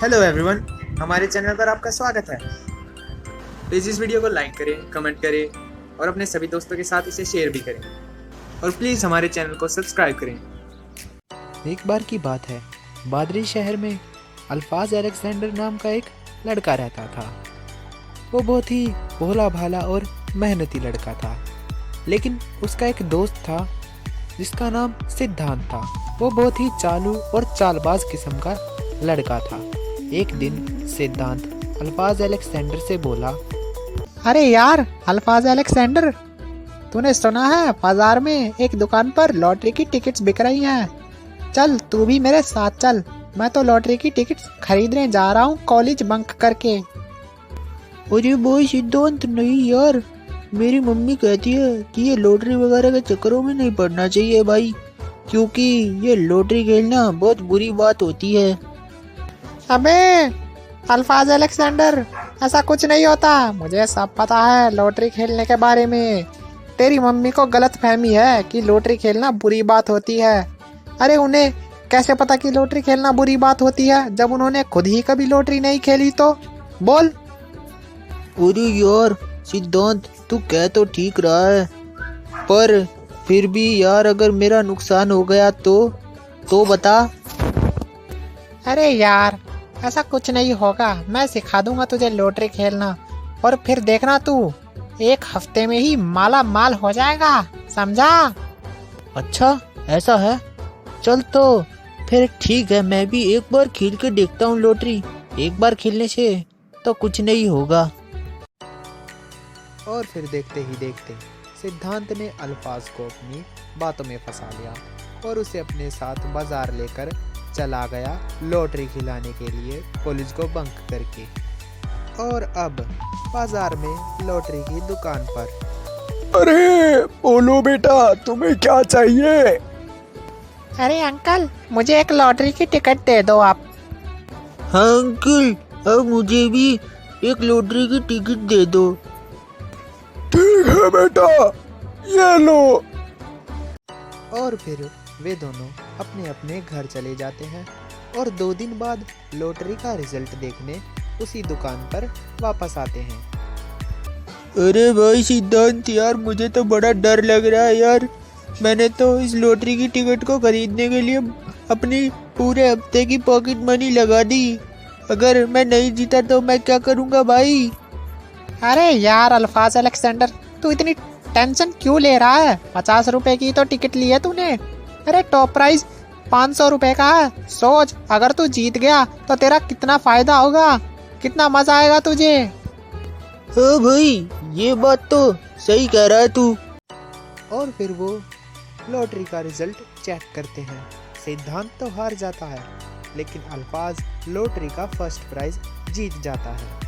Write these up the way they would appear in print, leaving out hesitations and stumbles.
Hello everyone, हमारे channel पर आपका स्वागत है। प्लीज़ इस वीडियो को लाइक करें, कमेंट करें और अपने सभी दोस्तों के साथ इसे शेयर भी करें और प्लीज़ हमारे चैनल को सब्सक्राइब करें। एक बार की बात है, बादरी शहर में अल्फाज अलेक्जेंडर नाम का एक लड़का रहता था। वो बहुत ही भोला भाला और मेहनती लड़का था, लेकिन उसका एक दोस्त था जिसका नाम सिद्धांत था। वो बहुत ही चालू और चालबाज किस्म का लड़का था। एक दिन सिद्धांत अल्फाज अलेक्जेंडर से बोला, अरे यार अल्फाज अलेक्जेंडर, तूने सुना है बाजार में एक दुकान पर लॉटरी की टिकट्स बिक रही हैं? चल तू भी मेरे साथ चल, मैं तो लॉटरी की टिकट्स खरीदने जा रहा हूँ कॉलेज बंक करके। अरे भाई सिद्धांत, नहीं यार, मेरी मम्मी कहती है कि ये लॉटरी वगैरह के चक्करों में नहीं पड़ना चाहिए भाई, क्योंकि ये लॉटरी खेलना बहुत बुरी बात होती है। अबे अल्फाज अलेक्जेंडर, ऐसा कुछ नहीं होता, मुझे सब पता है लॉटरी खेलने के बारे में। तेरी मम्मी को गलत फहमी है कि लॉटरी खेलना बुरी बात होती है। अरे उन्हें कैसे पता कि लॉटरी खेलना बुरी बात होती है जब उन्होंने खुद ही कभी लॉटरी नहीं खेली? तो बोल। अरे यार सिद्धांत, तू कह तो ठीक रहा है, पर फिर भी यार अगर मेरा नुकसान हो गया तो बता। अरे यार ऐसा कुछ नहीं होगा, मैं सिखा दूंगा तुझे लॉटरी खेलना और फिर देखना तू एक हफ्ते में ही माला माल हो जाएगा, समझा? अच्छा ऐसा है, चल तो फिर ठीक है, मैं भी एक बार खेल के देखता हूँ लॉटरी। एक बार खेलने से तो कुछ नहीं होगा। और फिर देखते ही देखते सिद्धांत ने अल्फाज को अपनी बातों में फंसा लिया और उसे अपने साथ बाजार लेकर चला गया लॉटरी खिलाने के लिए कॉलेज को बंक करके। और अब बाजार में लॉटरी की दुकान पर, अरे बोलो बेटा, तुम्हें क्या चाहिए? अरे अंकल, मुझे एक लॉटरी की टिकट दे दो आप। हाँ अंकल, अब मुझे भी एक लॉटरी की टिकट दे दो। ठीक है बेटा, ये लो। और फिर वे दोनों अपने अपने घर चले जाते हैं और 2 दिन बाद लॉटरी का रिजल्ट देखने उसी दुकान पर वापस आते हैं। अरे भाई सिद्धांत यार, मुझे तो बड़ा डर लग रहा है यार। मैंने तो इस लॉटरी की टिकट को खरीदने के लिए अपनी पूरे हफ्ते की पॉकेट मनी लगा दी। अगर मैं नहीं जीता तो मैं क्या करूँगा भाई? अरे यार अल्फाज अलेक्जेंडर, तू इतनी टेंशन क्यों ले रहा है? 50 रुपए की तो टिकट ली है तूने। अरे टॉप प्राइस 500 रुपए का है। सोच, अगर तू जीत गया तो तेरा कितना फायदा होगा, कितना मजा आएगा तुझे। हाँ भाई, ये बात तो सही कह रहा है तू। और फिर वो लॉटरी का रिजल्ट चेक करते हैं। सिद्धांत तो हार जाता है, लेकिन अल्फाज लॉटरी का फर्स्ट प्राइज जीत जाता है।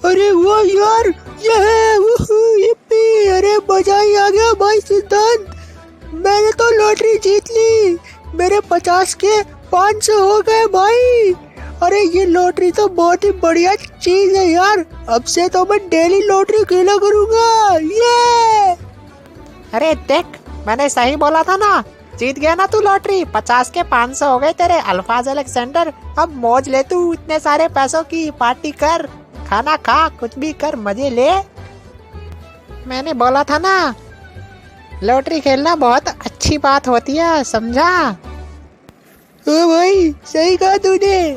अरे वाह यार, ये है, yippee, अरे मजा ही आ गया भाई सिद्धांत, मैंने तो लॉटरी जीत ली। मेरे 50 के 500 हो गए भाई। अरे ये लॉटरी तो बहुत ही बढ़िया चीज है यार, अब से तो मैं डेली लॉटरी खेला करूंगा। ये अरे देख, मैंने सही बोला था ना, जीत गया ना तू लॉटरी। 50 के 500 हो गए तेरे अल्फाज अलेक्जेंडर। अब मौज ले तू, इतने सारे पैसों की पार्टी कर, खाना खा, कुछ भी कर, मजे ले। मैंने बोला था ना, लॉटरी खेलना बहुत अच्छी बात होती है, समझा? ओ भाई, सही कहा तूने।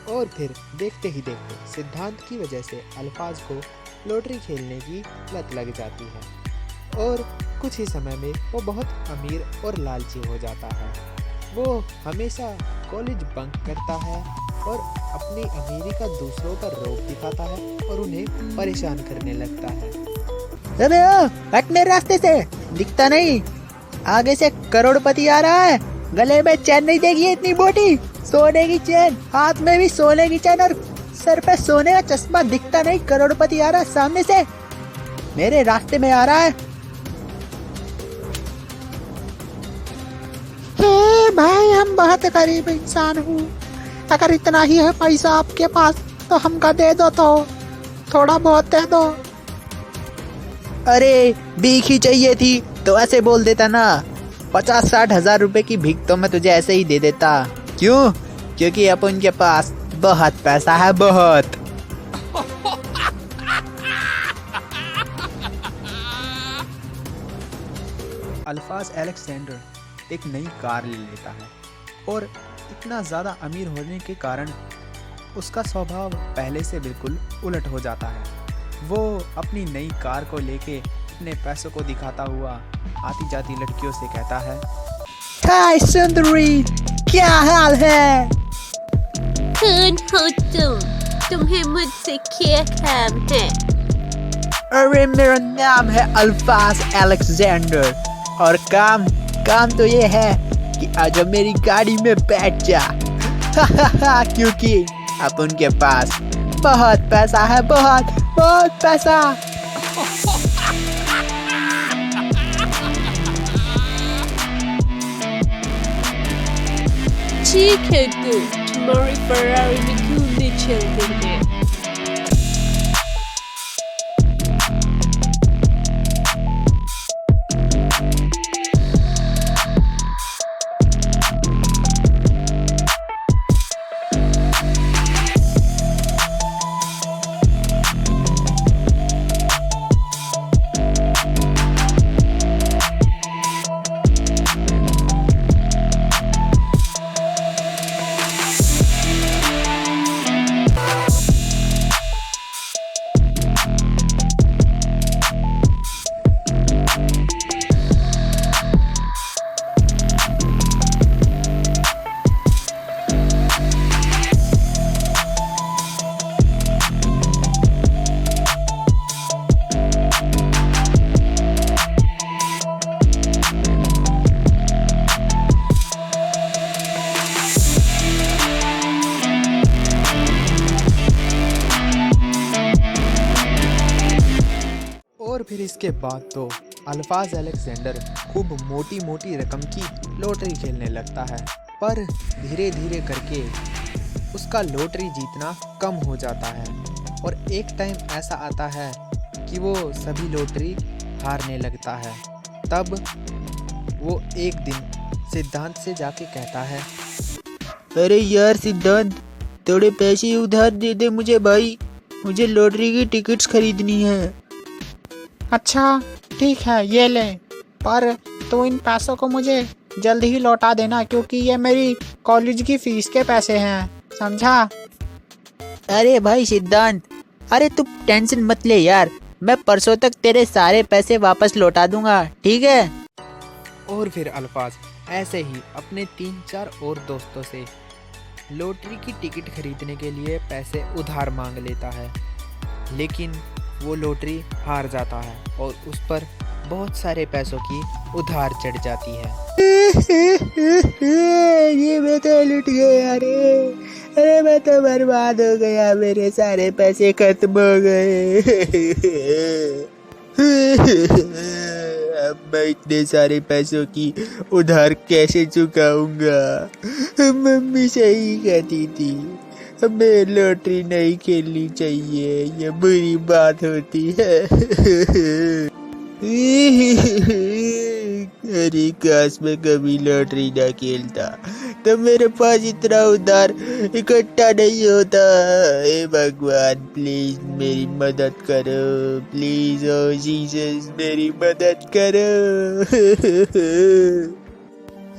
और फिर देखते ही देखते सिद्धांत की वजह से अल्फाज को लॉटरी खेलने की लत लग जाती है और कुछ ही समय में वो बहुत अमीर और लालची हो जाता है। वो हमेशा कॉलेज बंक करता है और अपनी अमीरी का दूसरों पर रोब दिखाता है और उन्हें परेशान करने लगता है। अरे हट मेरे रास्ते से, दिखता नहीं, आगे से करोड़पति आ रहा है। गले में चैन नहीं देगी इतनी मोटी, सोने की चैन, हाथ में भी सोने की चैन और सर पे सोने का चश्मा, दिखता नहीं, करोड़पति आ रहा है सामने से, मेरे रास्ते में आ रहा है। हे भाई, हम बहुत गरीब इंसान हूँ, अगर इतना ही है पैसा आपके पास तो हमका दे दो, तो थोड़ा बहुत दे दो। अरे भीख ही चाहिए थी तो ऐसे बोल देता ना, 50-60 हजार रुपए की भीख तो मैं तुझे ऐसे ही दे देता। क्यों, क्योंकि अपन के पास बहुत पैसा है, बहुत। अल्फाज अलेक्जेंडर एक नई कार ले लेता है और इतना ज़्यादा अमीर होने के कारण उसका स्वभाव पहले से बिल्कुल उलट हो जाता है। वो अपनी नई कार को लेके अपने पैसों को दिखाता हुआ आती जाती लड़कियों से कहता है, हाय सुंदरी, क्या हाल है? कौन हो तुम? तुम्हें मुझसे क्या काम है? अरे मेरा नाम है अल्फाज अलेक्जेंडर और काम तो ये है कि आजा मेरी गाड़ी में बैठ जा। क्योंकि अपन के पास बहुत पैसा है, बहुत पैसा। ठीक है तो तुम्हारी फरारी में घूमने चलते हैं। और फिर इसके बाद तो अल्फाज अलेक्जेंडर खूब मोटी रकम की लॉटरी खेलने लगता है, पर धीरे धीरे करके उसका लॉटरी जीतना कम हो जाता है और एक टाइम ऐसा आता है कि वो सभी लॉटरी हारने लगता है। तब वो एक दिन सिद्धांत से जाके कहता है, अरे यार सिद्धांत, थोड़े पैसे उधार दे दे मुझे भाई, मुझे लॉटरी की टिकट्स खरीदनी है। अच्छा ठीक है, ये ले, पर तू इन पैसों को मुझे जल्द ही लौटा देना क्योंकि ये मेरी कॉलेज की फीस के पैसे हैं, समझा? अरे भाई सिद्धांत, अरे तू टेंशन मत ले यार, मैं परसों तक तेरे सारे पैसे वापस लौटा दूंगा, ठीक है? और फिर अल्फाज ऐसे ही अपने 3-4 और दोस्तों से लॉटरी की टिकट खरीदने के लिए पैसे उधार मांग लेता है, लेकिन वो लॉटरी हार जाता है और उस पर बहुत सारे पैसों की उधार चढ़ जाती है। ये मैं तो लुट गया रे, अरे मैं तो बर्बाद हो गया, मेरे सारे पैसे खत्म हो गए। अब मैं इतने सारे पैसों की उधार कैसे चुकाऊंगा? मम्मी सही कहती थी, हमें लॉटरी नहीं खेलनी चाहिए, ये बुरी बात होती है। अरे काश मैं कभी लॉटरी ना खेलता तो मेरे पास इतना उधार इकट्ठा नहीं होता। हे भगवान प्लीज मेरी मदद करो, प्लीज ओ जीसस मेरी मदद करो।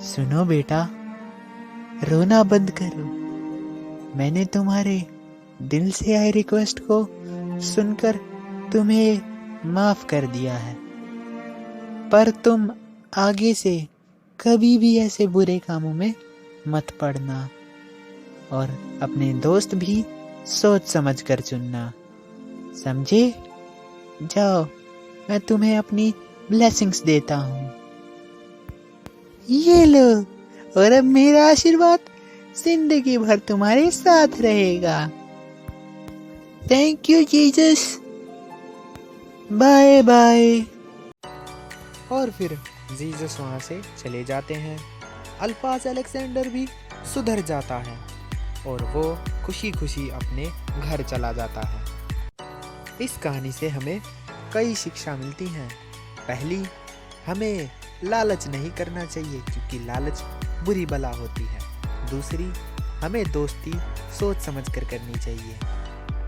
सुनो बेटा, रोना बंद करो। मैंने तुम्हारे दिल से आई रिक्वेस्ट को सुनकर तुम्हें माफ कर दिया है, पर तुम आगे से कभी भी ऐसे बुरे कामों में मत पड़ना और अपने दोस्त भी सोच समझ कर चुनना, समझे? जाओ, मैं तुम्हें अपनी ब्लेसिंग्स देता हूँ। ये लो, और अब मेरा आशीर्वाद जिंदगी भर तुम्हारे साथ रहेगा। Thank you Jesus, bye bye. और फिर जीसस वहाँ से चले जाते हैं। अल्फाज अलेक्जेंडर भी सुधर जाता है और वो खुशी खुशी अपने घर चला जाता है। इस कहानी से हमें कई शिक्षा मिलती हैं। पहली, हमें लालच नहीं करना चाहिए क्योंकि लालच बुरी बला होती है। दूसरी, हमें दोस्ती सोच समझ कर करनी चाहिए,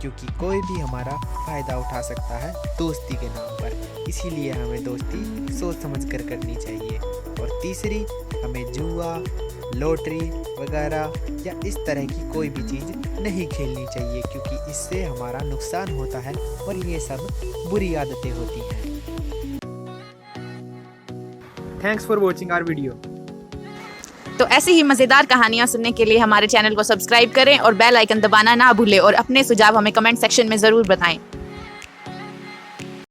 क्योंकि कोई भी हमारा फ़ायदा उठा सकता है दोस्ती के नाम पर। इसीलिए हमें दोस्ती सोच समझ कर करनी चाहिए। और तीसरी, हमें जुआ, लॉटरी वगैरह या इस तरह की कोई भी चीज़ नहीं खेलनी चाहिए, क्योंकि इससे हमारा नुकसान होता है और ये सब बुरी आदतें होती हैं। Thanks for watching our video. तो ऐसी ही मज़ेदार कहानियाँ सुनने के लिए हमारे चैनल को सब्सक्राइब करें और बेल आइकन दबाना ना भूलें और अपने सुझाव हमें कमेंट सेक्शन में ज़रूर बताएं।